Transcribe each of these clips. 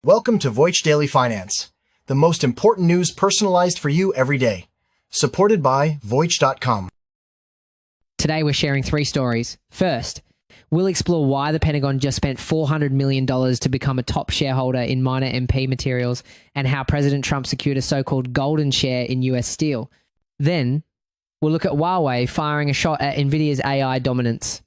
Welcome to Voich Daily Finance, the most important news personalized for you every day. Supported by Voich.com. Today we're sharing 3 stories. First, we'll explore why the Pentagon just spent $400 million to become a top shareholder in minor MP materials and how President Trump secured a so-called golden share in US steel. Then, we'll look at Huawei firing a shot at Nvidia's AI dominance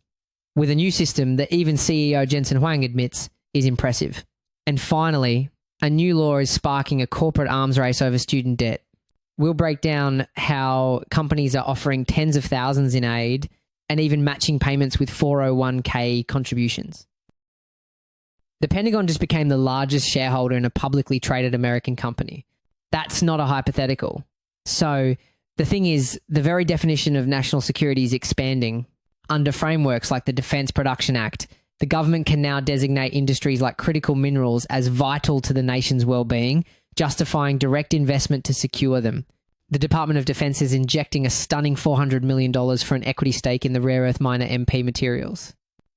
with a new system that even CEO Jensen Huang admits is impressive. And finally, a new law is sparking a corporate arms race over student debt. We'll break down how companies are offering tens of thousands in aid and even matching payments with 401k contributions. The Pentagon just became the largest shareholder in a publicly traded American company. That's not a hypothetical. So the thing is, the very definition of national security is expanding. Under frameworks like the Defense Production Act, the government can now designate industries like critical minerals as vital to the nation's well-being, justifying direct investment to secure them. The Department of Defense is injecting a stunning $400 million for an equity stake in the rare earth miner MP materials.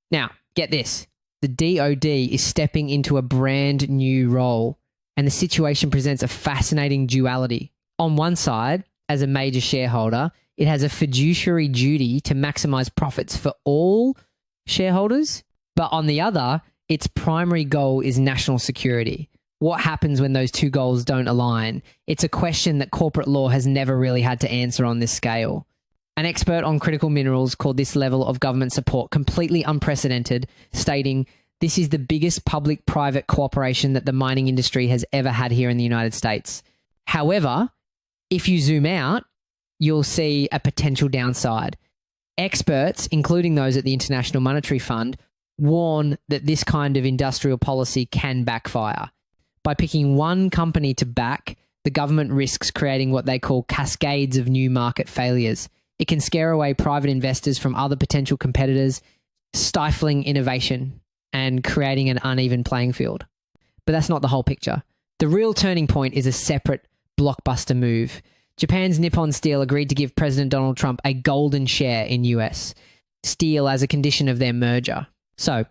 Now, get this. The DoD is stepping into a brand new role, and the situation presents a fascinating duality. On one side, as a major shareholder, it has a fiduciary duty to maximize profits for all shareholders, but on the other, its primary goal is national security. What happens when those two goals don't align? It's a question that corporate law has never really had to answer on this scale. An expert on critical minerals called this level of government support completely unprecedented, stating, "This is the biggest public-private cooperation that the mining industry has ever had here in the United States." However, if you zoom out, you'll see a potential downside. Experts, including those at the International Monetary Fund, warn that this kind of industrial policy can backfire. By picking one company to back, the government risks creating what they call cascades of new market failures. It can scare away private investors from other potential competitors, stifling innovation and creating an uneven playing field. But that's not the whole picture. The real turning point is a separate blockbuster move. Japan's Nippon Steel agreed to give President Donald Trump a golden share in US Steel as a condition of their merger. So,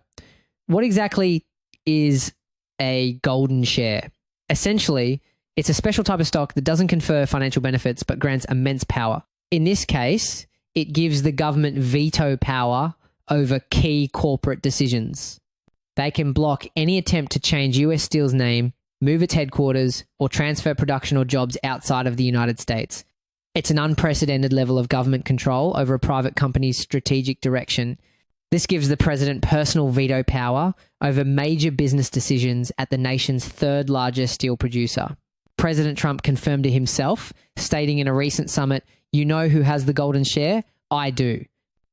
what exactly is a golden share? Essentially, it's a special type of stock that doesn't confer financial benefits but grants immense power. In this case, it gives the government veto power over key corporate decisions. They can block any attempt to change US Steel's name, move its headquarters, or transfer production or jobs outside of the United States. It's an unprecedented level of government control over a private company's strategic direction. This gives the president personal veto power over major business decisions at the nation's 3rd largest steel producer. President Trump confirmed to himself, stating in a recent summit, "You know who has the golden share? I do."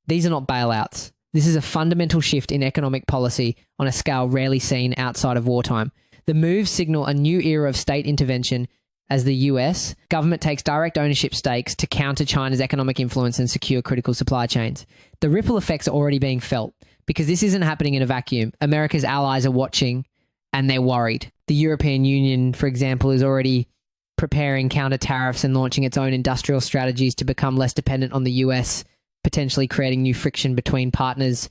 These are not bailouts. This is a fundamental shift in economic policy on a scale rarely seen outside of wartime. The moves signal a new era of state intervention as the US government takes direct ownership stakes to counter China's economic influence and secure critical supply chains. The ripple effects are already being felt because this isn't happening in a vacuum. America's allies are watching and they're worried. The European Union, for example, is already preparing counter tariffs and launching its own industrial strategies to become less dependent on the US, potentially creating new friction between partners.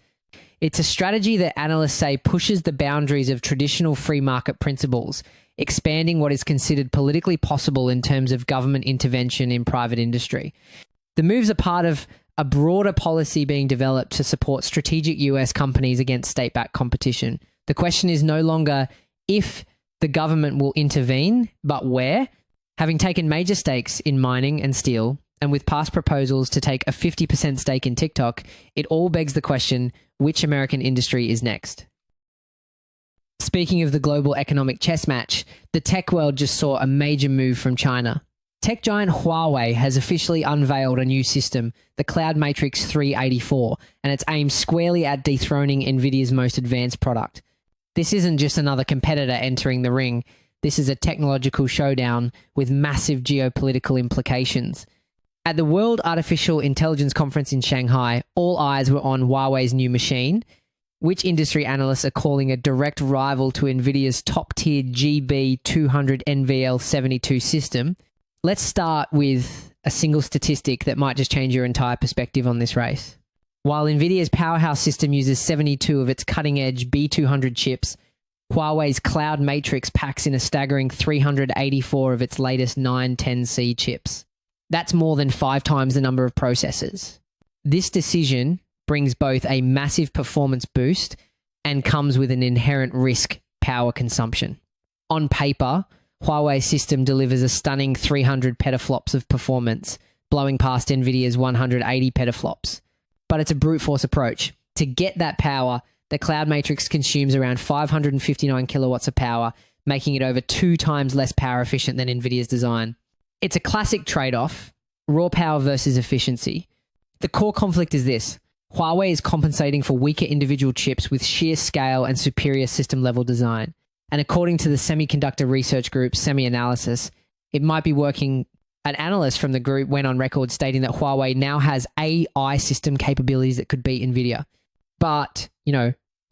It's a strategy that analysts say pushes the boundaries of traditional free market principles, expanding what is considered politically possible in terms of government intervention in private industry. The moves are part of a broader policy being developed to support strategic US companies against state-backed competition. The question is no longer if the government will intervene, but where. Having taken major stakes in mining and steel, and with past proposals to take a 50% stake in TikTok, it all begs the question, which American industry is next? Speaking of the global economic chess match, the tech world just saw a major move from China. Tech giant Huawei has officially unveiled a new system, the CloudMatrix 384, and it's aimed squarely at dethroning Nvidia's most advanced product. This isn't just another competitor entering the ring. This is a technological showdown with massive geopolitical implications. At the World Artificial Intelligence Conference in Shanghai, all eyes were on Huawei's new machine, which industry analysts are calling a direct rival to Nvidia's top-tier GB200 NVL72 system. Let's start with a single statistic that might just change your entire perspective on this race. While Nvidia's powerhouse system uses 72 of its cutting-edge B200 chips, Huawei's CloudMatrix packs in a staggering 384 of its latest 910C chips. That's more than 5 times the number of processors. This decision brings both a massive performance boost and comes with an inherent risk: power consumption. On paper, Huawei's system delivers a stunning 300 petaflops of performance, blowing past Nvidia's 180 petaflops. But it's a brute force approach. To get that power, the CloudMatrix consumes around 559 kilowatts of power, making it over 2 times less power efficient than Nvidia's design. It's a classic trade-off: raw power versus efficiency. The core conflict is this: Huawei is compensating for weaker individual chips with sheer scale and superior system-level design. And according to the semiconductor research group SemiAnalysis, it might be working. An analyst from the group went on record stating that Huawei now has AI system capabilities that could beat Nvidia. But,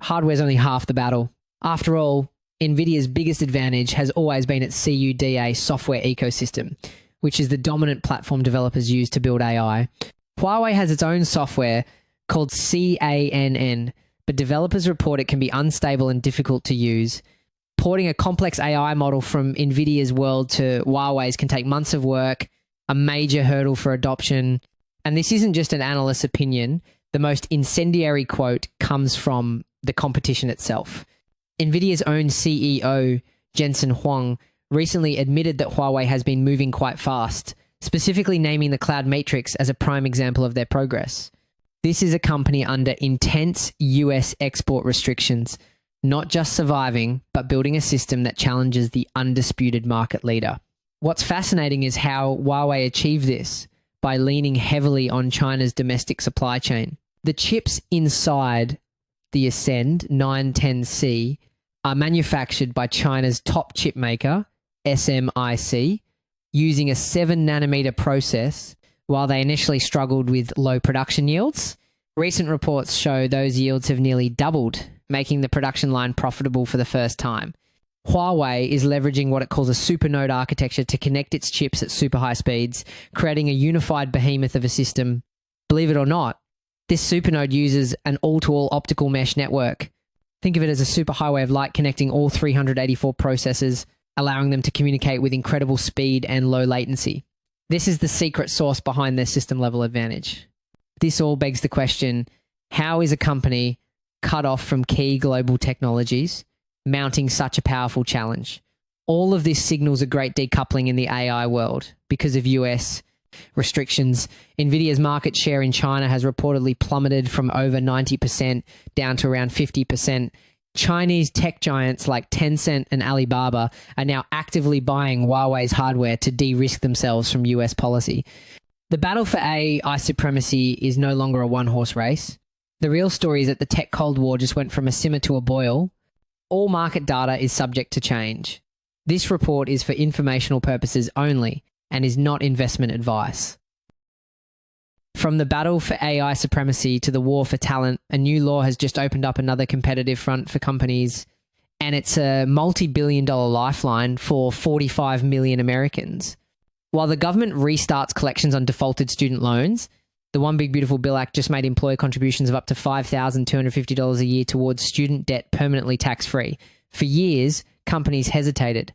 hardware's only half the battle. After all, Nvidia's biggest advantage has always been its CUDA software ecosystem, which is the dominant platform developers use to build AI. Huawei has its own software called CANN, but developers report it can be unstable and difficult to use. Porting a complex AI model from Nvidia's world to Huawei's can take months of work, a major hurdle for adoption. And this isn't just an analyst's opinion. The most incendiary quote comes from the competition itself. Nvidia's own CEO, Jensen Huang, recently admitted that Huawei has been moving quite fast, specifically naming the CloudMatrix as a prime example of their progress. This is a company under intense US export restrictions, not just surviving, but building a system that challenges the undisputed market leader. What's fascinating is how Huawei achieved this by leaning heavily on China's domestic supply chain. The chips inside the Ascend 910C are manufactured by China's top chip maker, SMIC, using a 7-nanometer process. While they initially struggled with low production yields, recent reports show those yields have nearly doubled, making the production line profitable for the first time. Huawei is leveraging what it calls a supernode architecture to connect its chips at super high speeds, creating a unified behemoth of a system. Believe it or not, this supernode uses an all-to-all optical mesh network. Think of it as a superhighway of light connecting all 384 processors, allowing them to communicate with incredible speed and low latency. This is the secret sauce behind their system-level advantage. This all begs the question: how is a company cut off from key global technologies mounting such a powerful challenge? All of this signals a great decoupling in the AI world because of US restrictions. Nvidia's market share in China has reportedly plummeted from over 90% down to around 50%. Chinese tech giants like Tencent and Alibaba are now actively buying Huawei's hardware to de-risk themselves from US policy. The battle for AI supremacy is no longer a one-horse race. The real story is that the tech Cold War just went from a simmer to a boil. All market data is subject to change. This report is for informational purposes only and is not investment advice. From the battle for AI supremacy to the war for talent, a new law has just opened up another competitive front for companies, and it's a multi-billion-dollar lifeline for 45 million Americans. While the government restarts collections on defaulted student loans, the One Big Beautiful Bill Act just made employer contributions of up to $5,250 a year towards student debt permanently tax-free. For years, companies hesitated.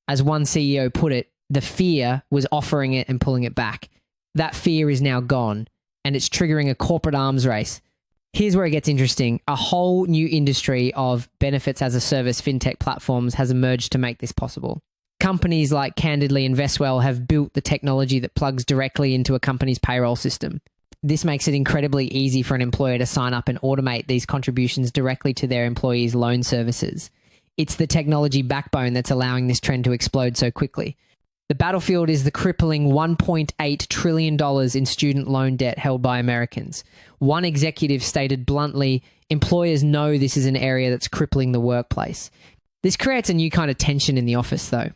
As one CEO put it, the fear was offering it and pulling it back. That fear is now gone, and it's triggering a corporate arms race. Here's where it gets interesting. A whole new industry of benefits as a service fintech platforms has emerged to make this possible. Companies like Candidly and Vestwell have built the technology that plugs directly into a company's payroll system. This makes it incredibly easy for an employer to sign up and automate these contributions directly to their employees' loan services. It's the technology backbone that's allowing this trend to explode so quickly. The battlefield is the crippling $1.8 trillion in student loan debt held by Americans. One executive stated bluntly, employers know this is an area that's crippling the workplace. This creates a new kind of tension in the office, though.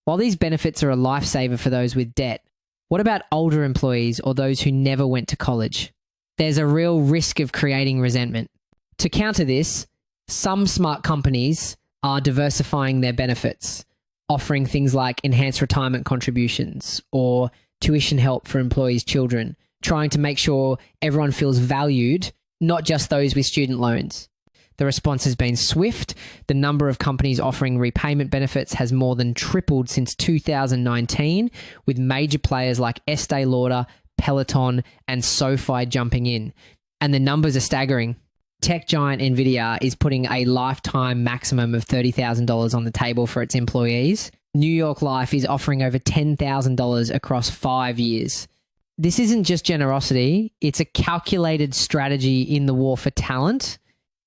While these benefits are a lifesaver for those with debt, what about older employees or those who never went to college? There's a real risk of creating resentment. To counter this, some smart companies are diversifying their benefits, offering things like enhanced retirement contributions or tuition help for employees' children, trying to make sure everyone feels valued, not just those with student loans. The response has been swift. The number of companies offering repayment benefits has more than tripled since 2019, with major players like Estee Lauder, Peloton, and SoFi jumping in. And the numbers are staggering. Tech giant Nvidia is putting a lifetime maximum of $30,000 on the table for its employees. New York Life is offering over $10,000 across 5 years. This isn't just generosity, it's a calculated strategy in the war for talent.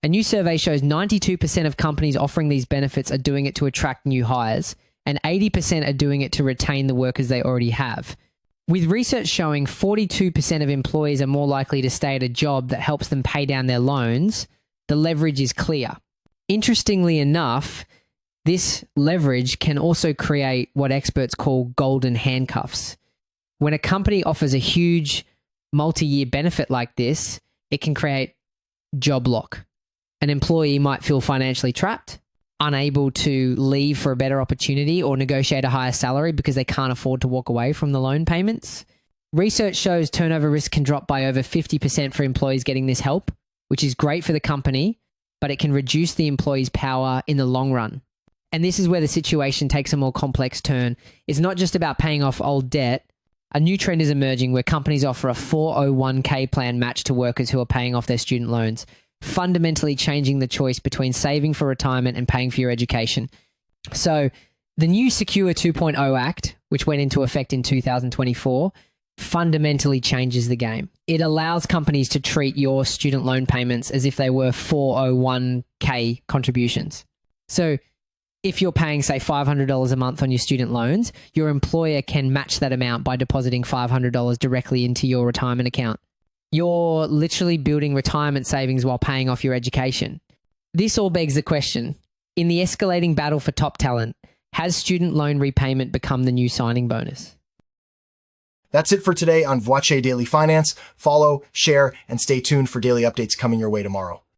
A new survey shows 92% of companies offering these benefits are doing it to attract new hires, and 80% are doing it to retain the workers they already have. With research showing 42% of employees are more likely to stay at a job that helps them pay down their loans, the leverage is clear. Interestingly enough, this leverage can also create what experts call golden handcuffs. When a company offers a huge multi-year benefit like this, it can create job lock. An employee might feel financially trapped, unable to leave for a better opportunity or negotiate a higher salary because they can't afford to walk away from the loan payments. Research shows turnover risk can drop by over 50% for employees getting this help, which is great for the company, but it can reduce the employee's power in the long run. And this is where the situation takes a more complex turn. It's not just about paying off old debt. A new trend is emerging where companies offer a 401k plan match to workers who are paying off their student loans, fundamentally changing the choice between saving for retirement and paying for your education. So the new Secure 2.0 Act, which went into effect in 2024, fundamentally changes the game. It allows companies to treat your student loan payments as if they were 401k contributions. So if you're paying, say, $500 a month on your student loans, your employer can match that amount by depositing $500 directly into your retirement account. You're literally building retirement savings while paying off your education. This all begs the question, in the escalating battle for top talent, has student loan repayment become the new signing bonus? That's it for today on Voice Daily Finance. Follow, share, and stay tuned for daily updates coming your way tomorrow.